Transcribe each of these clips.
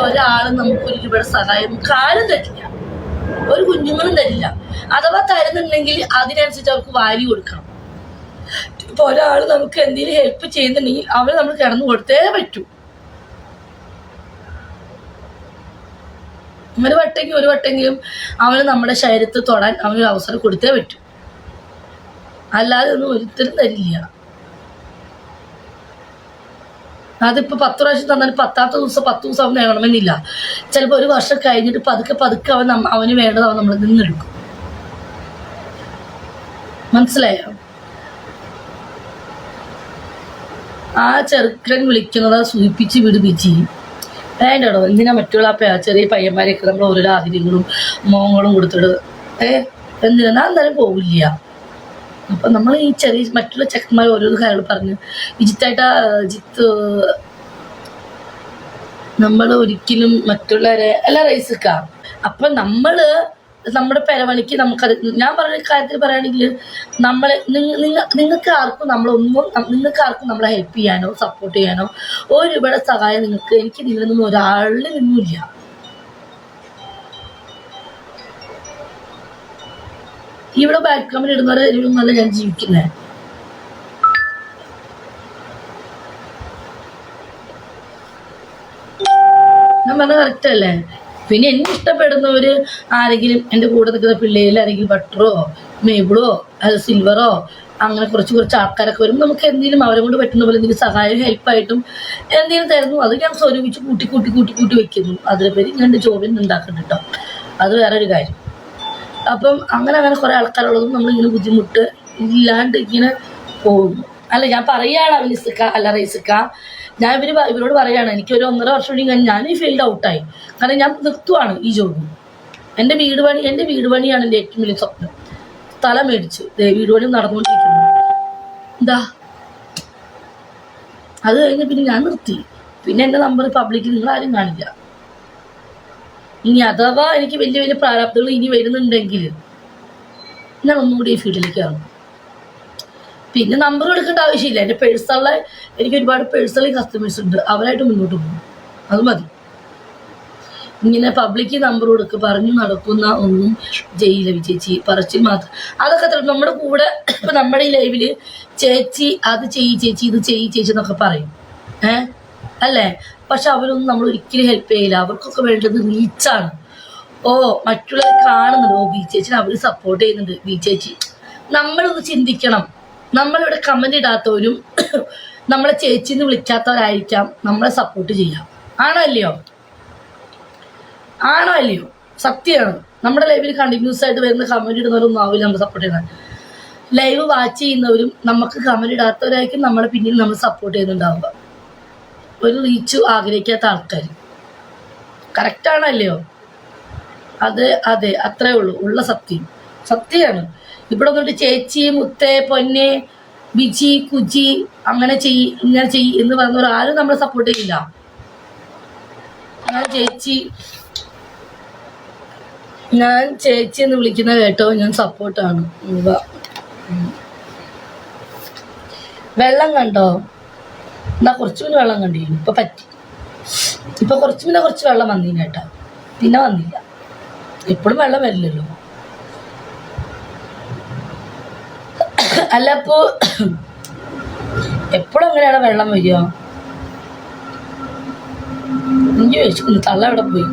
ഒരാളും നമുക്ക് ഒരു രൂപയുടെ സഹായം കാലം തരില്ല, ഒരു കുഞ്ഞുങ്ങളും തരില്ല. അഥവാ തരുന്നുണ്ടെങ്കിൽ അതിനനുസരിച്ച് അവർക്ക് വാല്യൂ കൊടുക്കണം. ഇപ്പൊ ഒരാൾ നമുക്ക് എന്തെങ്കിലും ഹെൽപ്പ് ചെയ്യുന്നുണ്ടെങ്കിൽ അവരെ നമ്മൾ കിടന്നു കൊടുത്തേ പറ്റൂ. ഒരു വട്ടെങ്കിലും അവന് നമ്മുടെ ശരീരത്തിൽ തൊടാൻ അവനൊരു അവസരം കൊടുത്തേ പറ്റൂ. അല്ലാതെ ഒന്നും ഒരിക്കലും തരില്ല. അതിപ്പോ 10 പ്രാവശ്യം തന്നാൽ 10ാമത്തെ ദിവസം 10 ദിവസം അവൻ വേണമെന്നില്ല. ചിലപ്പോൾ ഒരു വർഷം കഴിഞ്ഞിട്ട് പതുക്കെ അവന് വേണ്ടത് അവൻ നമ്മൾ നിന്നെടുക്കും. മനസ്സിലായോ? ആ ചെറുക്കൻ വിളിക്കുന്നത് സൂചിപ്പിച്ച് വിടുപിച്ച് വേണ്ടോ? എന്തിനാ മറ്റുള്ള ചെറിയ പയ്യന്മാരെയൊക്കെ നമ്മൾ ഓരോ ആഗ്രഹങ്ങളും മോഹങ്ങളും കൊടുത്തിട്ട് എന്തിനാ എന്തായാലും പോവില്ല. അപ്പൊ നമ്മൾ ഈ ചെറിയ മറ്റുള്ള ചെക്കന്മാർ ഓരോ കാര്യങ്ങൾ പറഞ്ഞ് ജിത്ത് നമ്മൾ ഒരിക്കലും മറ്റുള്ളവരെ അല്ല റൈസിക്കാം. അപ്പൊ നമ്മുടെ പെരവണിക്ക് നമുക്കത് ഞാൻ പറഞ്ഞ കാര്യത്തിൽ പറയുകയാണെങ്കിൽ നിങ്ങൾക്ക് ആർക്കും നമ്മളെ ഹെൽപ്പ് ചെയ്യാനോ സപ്പോർട്ട് ചെയ്യാനോ ഒരു രൂപയുടെ സഹായം എനിക്ക് നിങ്ങളിൽ നിന്നും ഒരാളിൽ നിന്നുമില്ല. ഇവിടെ ബാക്ക് കമന്റ് ഇടുന്നവരെ നല്ല ഞാൻ ജീവിക്കുന്നത്. ഞാൻ പറഞ്ഞ കറക്റ്റ് അല്ലേ? പിന്നെ എന്നെ ഇഷ്ടപ്പെടുന്നവര് ആരെങ്കിലും എൻ്റെ കൂടെ നിൽക്കുന്ന പിള്ളേരിൽ ആരെങ്കിലും ബട്ടറോ മേബിളോ അത് സിൽവറോ അങ്ങനെ കുറച്ച് ആൾക്കാരൊക്കെ വരും. നമുക്ക് എന്തെങ്കിലും അവരെ കൊണ്ട് പറ്റുന്ന പോലെ എന്തെങ്കിലും സഹായം ഹെൽപ്പായിട്ടും എന്തെങ്കിലും തരുന്നു. അത് ഞാൻ സ്വരൂപിച്ച് കൂട്ടി വെക്കുന്നു. അതിനെ പേര് ഞാൻ ജോബിൽ ഉണ്ടാക്കുന്നുണ്ട് കേട്ടോ. അത് വേറൊരു കാര്യം. അപ്പം അങ്ങനെ കുറേ ആൾക്കാരുള്ളതും നമ്മളിങ്ങനെ ബുദ്ധിമുട്ട് ഇല്ലാണ്ട് ഇങ്ങനെ പോകുന്നു. അല്ല ഞാൻ പറയുകയാണ് അവലിസിക്ക അല്ല റൈസിക്ക, ഞാൻ ഇവരോട് പറയുകയാണ് എനിക്ക് ഒരു 1.5 വർഷം കൂടി കഴിഞ്ഞ് ഞാൻ ഈ ഫീൽഡ് ഔട്ടായി. കാരണം ഞാൻ നിർത്തുവാണ് ഈ ജോബ്. എൻ്റെ വീട് പണിയാണ് എൻ്റെ ഏറ്റവും വലിയ സ്വപ്നം. സ്ഥലം മേടിച്ചു, വീട് പണി നടന്നുകൊണ്ടിരിക്കുന്നു. എന്താ അത് കഴിഞ്ഞ് പിന്നെ ഞാൻ നിർത്തി. പിന്നെ എൻ്റെ നമ്പർ പബ്ലിക്കിൽ നിങ്ങൾ ആരും കാണില്ല. ഇനി അഥവാ എനിക്ക് വലിയ പ്രാരാബ്ദങ്ങൾ ഇനി വരുന്നുണ്ടെങ്കിൽ ഞാൻ ഒന്നുകൂടി ഈ ഫീൽഡിലേക്ക് ഇറങ്ങും. പിന്നെ നമ്പർ എടുക്കേണ്ട ആവശ്യമില്ല. എൻ്റെ എനിക്ക് ഒരുപാട് പേഴ്സണൽ കസ്റ്റമേഴ്സ് ഉണ്ട്. അവരായിട്ട് മുന്നോട്ട് പോകും. അത് മതി. ഇങ്ങനെ പബ്ലിക്ക് നമ്പർ കൊടുക്കുക പറഞ്ഞു നടക്കുന്ന ഒന്നും ചെയ്യില്ല വിജയിച്ചി. പറച്ചിൽ മാത്രം. അതൊക്കെ നമ്മുടെ കൂടെ ഇപ്പം നമ്മുടെ ഈ ലൈവില് ചേച്ചി അത് ചെയ്യ് ചേച്ചി ഇത് ചെയ്യ് ചേച്ചി എന്നൊക്കെ പറയും. അല്ലേ? പക്ഷെ അവരൊന്നും നമ്മൾ ഒരിക്കലും ഹെൽപ്പ് ചെയ്യില്ല. അവർക്കൊക്കെ വേണ്ടത് റീച്ചാണ്. മറ്റുള്ളവർ കാണുന്നുണ്ട്, ബി ചേച്ചിനെ അവർ സപ്പോർട്ട് ചെയ്യുന്നുണ്ട്. ബി ചേച്ചി നമ്മളൊന്ന് ചിന്തിക്കണം. നമ്മളിവിടെ കമന്റ് ഇടാത്തവരും നമ്മളെ ചേച്ചിന്ന് വിളിക്കാത്തവരായിരിക്കാം നമ്മളെ സപ്പോർട്ട് ചെയ്യാം. ആണോ അല്ലയോ? സത്യമാണ്. നമ്മുടെ ലൈവിൽ കണ്ടിന്യൂസ് ആയിട്ട് വരുന്ന കമന്റ് ഇടുന്നവരൊന്നും ആവില്ല നമ്മൾ സപ്പോർട്ട് ചെയ്യുന്നത്. ലൈവ് വാച്ച് ചെയ്യുന്നവരും നമുക്ക് കമന്റ് ഇടാത്തവരായിരിക്കും നമ്മളെ പിന്നിൽ നമ്മൾ സപ്പോർട്ട് ചെയ്യുന്നുണ്ടാവുക. ഒരു റീച്ച് ആഗ്രഹിക്കാത്ത ആൾക്കാർ. കറക്റ്റാണല്ലയോ? അതെ അത്രേ ഉള്ളൂ. ഉള്ള സത്യമാണ്. ഇവിടെ വന്നിട്ട് ചേച്ചി മുത്തേ പൊന്നെ ബിജി കുജി അങ്ങനെ ചെയ്യ് ഇങ്ങനെ ചെയ്യ് എന്ന് പറയുന്നവർ ആരും നമ്മളെ സപ്പോർട്ട് ചെയ്യില്ല. ഞാൻ ചേച്ചി എന്ന് വിളിക്കുന്ന കേട്ടോ, ഞാൻ സപ്പോർട്ടാണ്. വെള്ളം കണ്ടോ? എന്നാ കുറച്ച് മുന്നേ വെള്ളം കണ്ടിരുന്നു. ഇപ്പൊ പറ്റി. ഇപ്പൊ കുറച്ച് വെള്ളം വന്നീന കേട്ടോ. പിന്നെ വന്നില്ല. എപ്പോഴും വെള്ളം വരില്ലല്ലോ. അല്ല അപ്പോ എപ്പോഴും അങ്ങനെയാണ് വെള്ളം വരിക? എനിക്ക് ചോദിച്ചു തള്ള എവിടെ പോയി?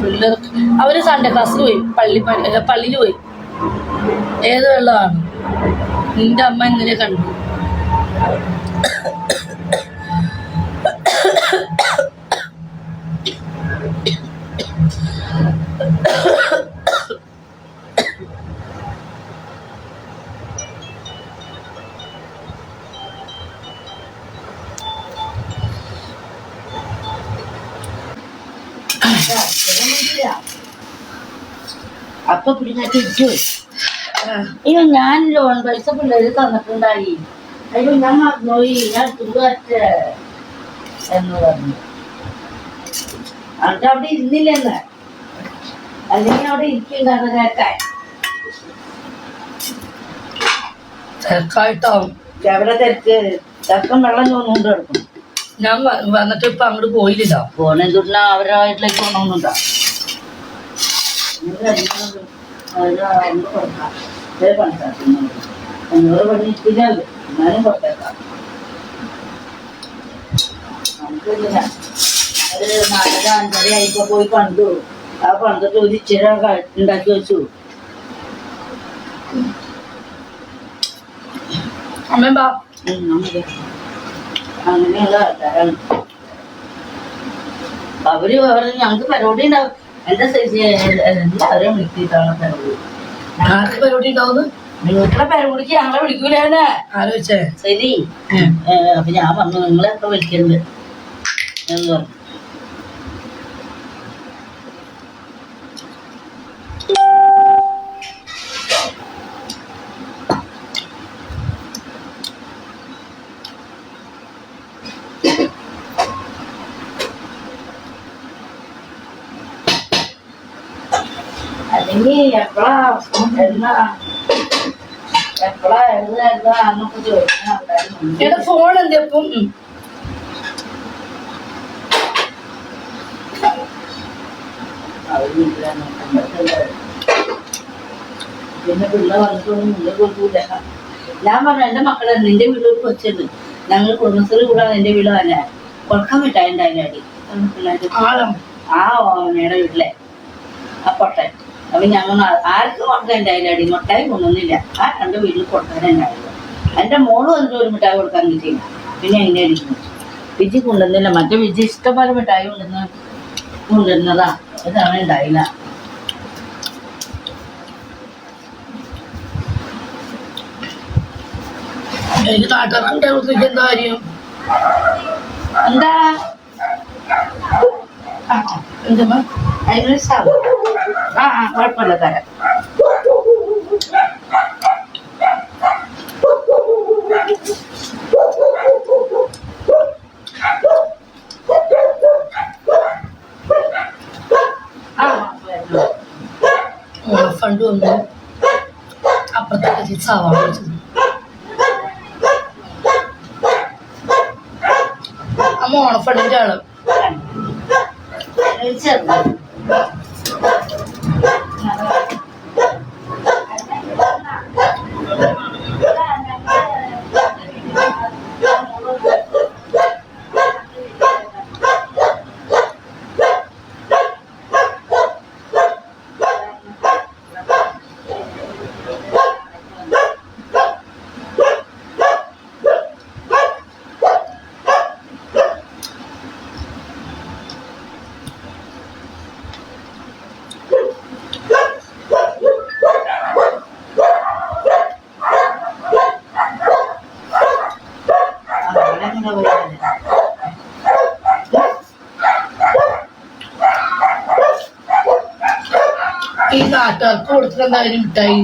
പിള്ളേർക്ക് അവര് സൺഡേ ക്ലാസ്സിൽ പോയി, പള്ളിയിൽ പോയി. ഏത് വെള്ളമാണ്? നിന്റെ അമ്മ ഇന്നലെ കണ്ടു. അപ്പൊ പിടിച്ചു. അയ്യോ ഞാൻ ലോൺ പൈസ പിള്ളേര് തന്നിട്ടുണ്ടായി. അയ്യോ ഞാൻ മറന്നുപോയി, ഞാൻ തുറച്ച എന്ന് പറഞ്ഞു. അവിടെ ഇരുന്നില്ലെന്ന്, അല്ലെങ്കിൽ അവിടെ ഇരിക്കുന്നുണ്ടാകുന്ന കേൾക്കാൻ. തിരക്കായിട്ടാവും. എവിടെ തിരക്ക്? ചെറുക്കം വെള്ളം ചോന്നുകൊണ്ട് കിടക്കും. ഞാൻ വന്നിട്ട് ഇപ്പൊ അങ്ങോട്ട് പോയില്ലല്ലോ. പോണെന്തുള്ള അവരുടെ വീട്ടിലേക്ക് പോകണമെന്നുണ്ടോ? അഞ്ഞൂറ് പണിക്കില്ലല്ലോ, എന്നാലും കൊടുത്തേക്കാം. നമുക്കില്ല, ഒരു 4-5 ആയിപ്പോ പോയി കണ്ടു. ആ കണ്ടിട്ട് ഒരു ഇച്ചിരി ഉണ്ടാക്കി വെച്ചു. അമ്മ അങ്ങനെയുള്ള ആൾക്കാരാണ് അവര്. അവര് ഞങ്ങക്ക് പരിപാടി ഉണ്ടാവും. എന്റെ സൈസ് എല്ലാവരെയും വിളിക്കിട്ടാണ് പരിപാടി. ആർക്ക് പരിപാടി ഉണ്ടാവുന്നു? വീട്ടിലെ പരിപാടിക്ക് ഞങ്ങളെ വിളിക്കൂലേ ആലോചിച്ചേ. ശരി. അപ്പൊ ഞാൻ പറഞ്ഞു നിങ്ങളെപ്പോ വിളിക്കണ്ട് എന്ന് പറഞ്ഞു. അല്ലെങ്കിൽ എപ്പോഴാ എന്നൊക്കെ ചോദിക്കാൻ ഫോൺ എന്തെപ്പം പിന്നെ പിള്ള വന്നിട്ടൊന്നും മുന്നേ കൊടുക്കൂല. ഞാൻ പറഞ്ഞു എന്റെ മക്കളെ നിന്റെ വീട് കൊച്ചുണ്ട്, ഞങ്ങൾ കുടുംബശ്രീ കൂടാതെ എന്റെ വീട് തന്നെ കൊടുക്കാൻ പറ്റാണ്ട് അതിനടി ആ ഓമനയുടെ വീട്ടിലെ ആ പൊട്ടൻ. അപ്പൊ ഞങ്ങൾ ആർക്കും കൊടുക്കാൻ അടി മിഠായി കൊണ്ടൊന്നുമില്ല. ആ 2 വീട്ടിൽ കൊടുക്കാനുണ്ടായിരുന്നു. എന്റെ മോള് വന്നിട്ട് ഒരു മിഠായി കൊടുക്കാൻ കിട്ടിയില്ല. പിന്നെ എങ്ങനെ അടിക്കുന്നു? വിജി കൊണ്ടുവന്നില്ല. മറ്റേ വിജി ഇഷ്ടംപോലെ മിഠായി കൊണ്ടുവരുന്നതാ. ഇതാണ് ഉണ്ടായില്ല. എനിക്ക് നാട്ടുകാർക്ക് എന്താ കാര്യം? എന്താ എന്തമ്മ അതിനൊരു കുഴപ്പമില്ല തരാം. ഫണ്ട് വന്നു അപ്പുറത്തെ സവാള വെച്ചത്. അമ്മ ഓണഫണ്ടിന്റെ ആള് ഈ നാട്ടുകാർക്ക് കൊടുത്തിട്ട് എന്തായാലും മിഠായി.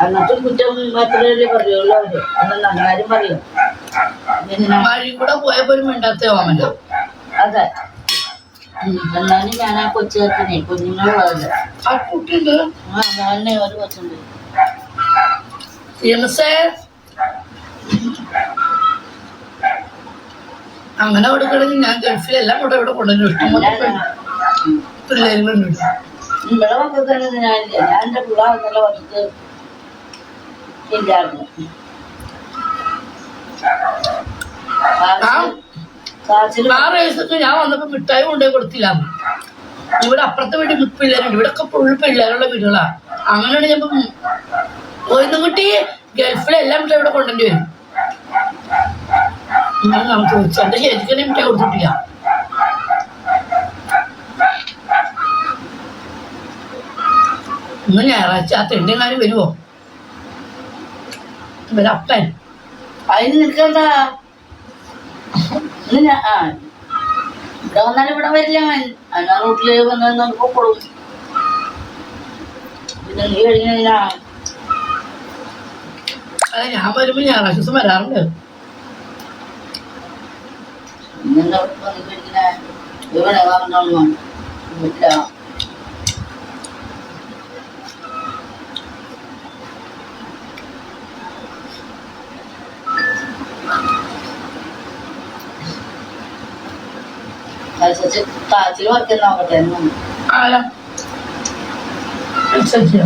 എന്നിട്ട് കുറ്റം മാത്രമല്ലേ പറയുള്ളൂ അവര്. അതെല്ലാം അങ്ങാരും പറയും. വഴി കൂടെ പോയപ്പോ ഒരു മിണ്ടാത്ത ഓമന. അതെ. എന്നാലും ഞാൻ ആ കൊച്ചുകാരനെ കുഞ്ഞുങ്ങളുള്ളതല്ല. ആ കുട്ടിയുണ്ട്. മോനെ ഒരു കൊച്ചുണ്ട്. അങ്ങനെ കൊടുക്കണമെങ്കിൽ ഞാൻ ഗൾഫിലെല്ലാം കൂടെ ഇവിടെ കൊണ്ടുവന്നു പിള്ളേരുകളുണ്ട്. ഇവിടെ വന്നിട്ട് ഞാനില്ല. ഞാൻ എന്റെ പിള്ളേർ നല്ല വന്നിട്ട് ഇല്ലായിരുന്നു. ആ റേസൊക്കെ ഞാൻ വന്നപ്പോ മിഠായി കൊണ്ടുപോയി കൊടുത്തില്ല. ഇവിടെ അപ്പുറത്തെ വീട്ടിൽ പിള്ളേരുണ്ട്. ഇവിടെ ഒക്കെ ഫുൾ പിള്ളേരുള്ള വീടുകളാ. അങ്ങനെയാണ് ഞാൻ പോയിന്ന് കുട്ടി ഗൾഫിലെല്ലാം മിഠായി ഇവിടെ കൊണ്ടുവണ്ടി വരും. നമുക്ക് എന്റെ ശരിക്കും മിഠായി കൊടുത്തിട്ടില്ല. ഇന്ന് ഞായറാഴ്ച ആ തെണ്ടെങ്ങാനും വരുമോ? ഇവരപ്പൻ അതിന് നിൽക്കണ്ട. ഇവിടെ വന്നാലും ഇവിടെ വരില്ല. ആ റൂട്ടില് വന്നു പോക്കോളൂ. പിന്നെ നീ കഴിഞ്ഞാ അതെ ഞാൻ വരുമ്പോ ഞായറാഴ്ച ദിവസം വരാറുണ്ട്. ഇന്നെന്താ വന്നിട്ടിങ്ങനെ ഇവിടെ വാങ്ങണം വീട്ടിലാ. അനുസരിച്ച് കാച്ചിൽ വർക്ക് നോക്കട്ടെ എന്ന് പറഞ്ഞു. ആരാ അനുസരിച്ച്